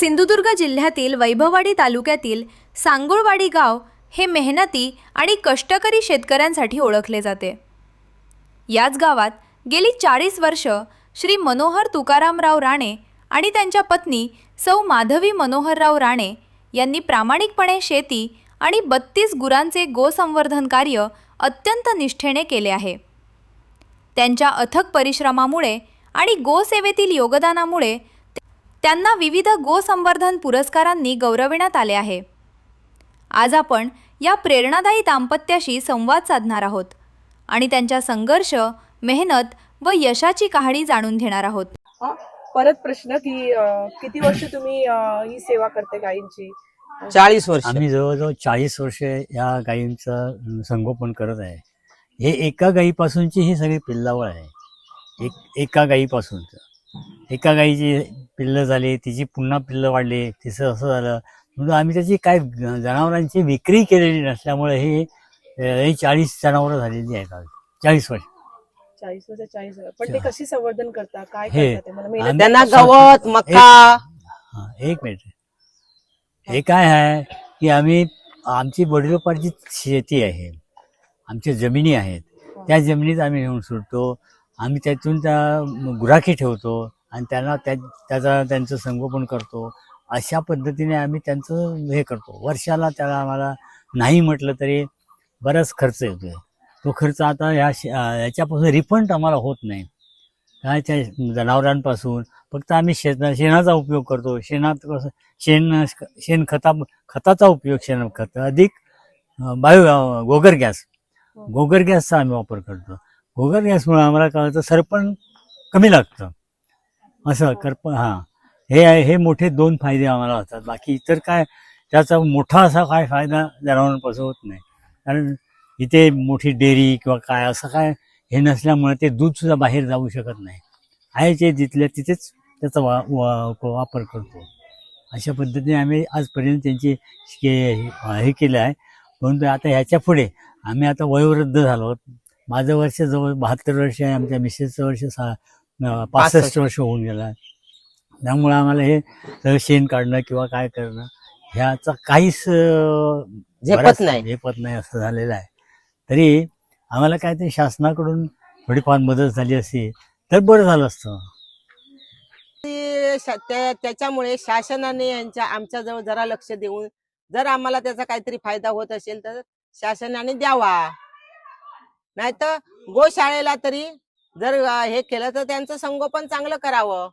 सिंधुदुर्ग जिल्ह्यातील वैभववाडी तालुक्यातील सांगुळवाडी गाव हे मेहनती आणि कष्टकरी शेतकऱ्यांसाठी ओळखले जाते। याच गावात गेली 40 वर्ष श्री मनोहर तुकारामराव राणे आणि त्यांच्या पत्नी सौ माधवी मनोहरराव राणे यांनी प्रामाणिकपणे शेती आणि 32 गुरांचे गोसंवर्धन कार्य अत्यंत निष्ठेने केले आहे। त्यांच्या अथक परिश्रमामुळे आणि गोसेवेतील योगदानामुळे त्यांना विविध गोसंवर्धन पुरस्कारांनी गौरविण्यात आले आहे। आज आपण या प्रेरणादायी दाम्पत्याशी संवाद साधणार आहोत आणि त्यांच्या संघर्ष, मेहनत व यशाची कहाणी जाणून घेणार आहोत। परत प्रश्न की किती वर्ष तुम्ही ही सेवा करते गायींची? 40 वर्ष। आम्ही जवळजवळ 40 वर्ष या गायींचं संगोपन करत आहे। हे एका गायीपासूनची ही सगळी पिल्लावळ आहे। एका गायीपासूनचं एका गायीची पिल्लं झाली, तिची पुन्हा पिल्लं वाढली, तिचं असं झालं म्हणून आम्ही त्याची काय जनावरांची विक्री केलेली नसल्यामुळे हे 40 जनावरं झालेली आहेत। 40 वर्ष 40 वर्ष 40 वर्ष। पण ते कशी संवर्धन करता, काय हे करता ते मला मेहनत? त्यांना गवत, मका। एक मिनिट, हे काय आहे की आमची वडिलोपार्जित शेती आहे, आमच्या जमिनी आहेत, त्या जमिनीत आम्ही नेऊन सोडतो। आम्ही त्यातून त्या गुराखी ठेवतो आणि त्यांचं संगोपन करतो। अशा पद्धतीने आम्ही त्यांचं हे करतो। वर्षाला त्याला आम्हाला नाही म्हटलं तरी बराच खर्च येतोय। तो खर्च आता याच्यापासून रिफंड आम्हाला होत नाही। काय त्या जनावरांपासून फक्त आम्ही शेणाचा उपयोग करतो। खताचा उपयोग, शेणखत अधिक गोबर गॅसचा आम्ही वापर करतो। गोबर गॅसमुळे आम्हाला काय होतं, सरपण कमी लागतं असं हे मोठे 2 फायदे आम्हाला होतात। बाकी इतर काय त्याचा मोठा असा काय फायदा जनावरांपासून होत नाही, कारण इथे मोठी डेअरी किंवा काय असं काय हे नसल्यामुळे ते दूध सुद्धा बाहेर जाऊ शकत नाही। आहे ते जिथल्या तिथेच त्याचा वापर करतो। अशा पद्धतीने आम्ही आजपर्यंत त्यांची हे केलं आहे। परंतु आता ह्याच्या पुढे आम्ही आता वयोवृद्ध झालो। माझं वर्ष जवळ 72 वर्ष आहे, आमच्या मिसेसचं वर्ष 65 वर्ष होऊन गेलं आहे। त्यामुळे आम्हाला हे सगळं शेण काढणं किंवा काय करणं ह्याचा काहीच झेपत नाही असं झालेलं आहे। तरी आम्हाला काय ते शासनाकडून थोडीफार मदत झाली असती तर बरं झालं असतं। त्याच्यामुळे शासनाने आमच्याजवळ जरा लक्ष देऊन जर आम्हाला त्याचा काहीतरी फायदा होत असेल तर शासनाने द्यावा, नाहीतर गोशाळेला तरी जर हे केलं तर त्यांचं संगोपन चांगलं करावं।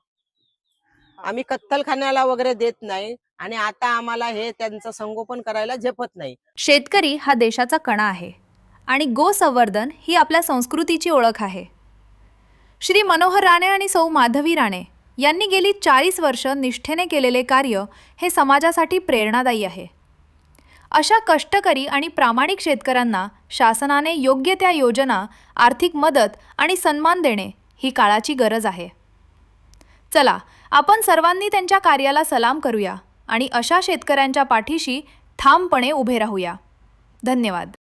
आम्ही कत्तलखान्याला वगैरे देत नाही आणि आता आम्हाला हे त्यांचं संगोपन करायला झेपत नाही। शेतकरी हा देशाचा कणा आहे आणि गोसंवर्धन ही आपल्या संस्कृतीची ओळख आहे। श्री मनोहर राणे आणि सौ माधवी राणे यांनी गेली 40 वर्ष निष्ठेने केलेले कार्य हे समाजासाठी प्रेरणादायी आहे। अशा कष्टकरी आणि प्रामाणिक शेतकऱ्यांना शासनाने योग्य त्या योजना, आर्थिक मदत आणि सन्मान देणे ही काळाची गरज आहे। चला, आपण सर्वांनी त्यांच्या कार्याला सलाम करूया आणि अशा शेतकऱ्यांच्या पाठीशी ठामपणे उभे राहूया। धन्यवाद।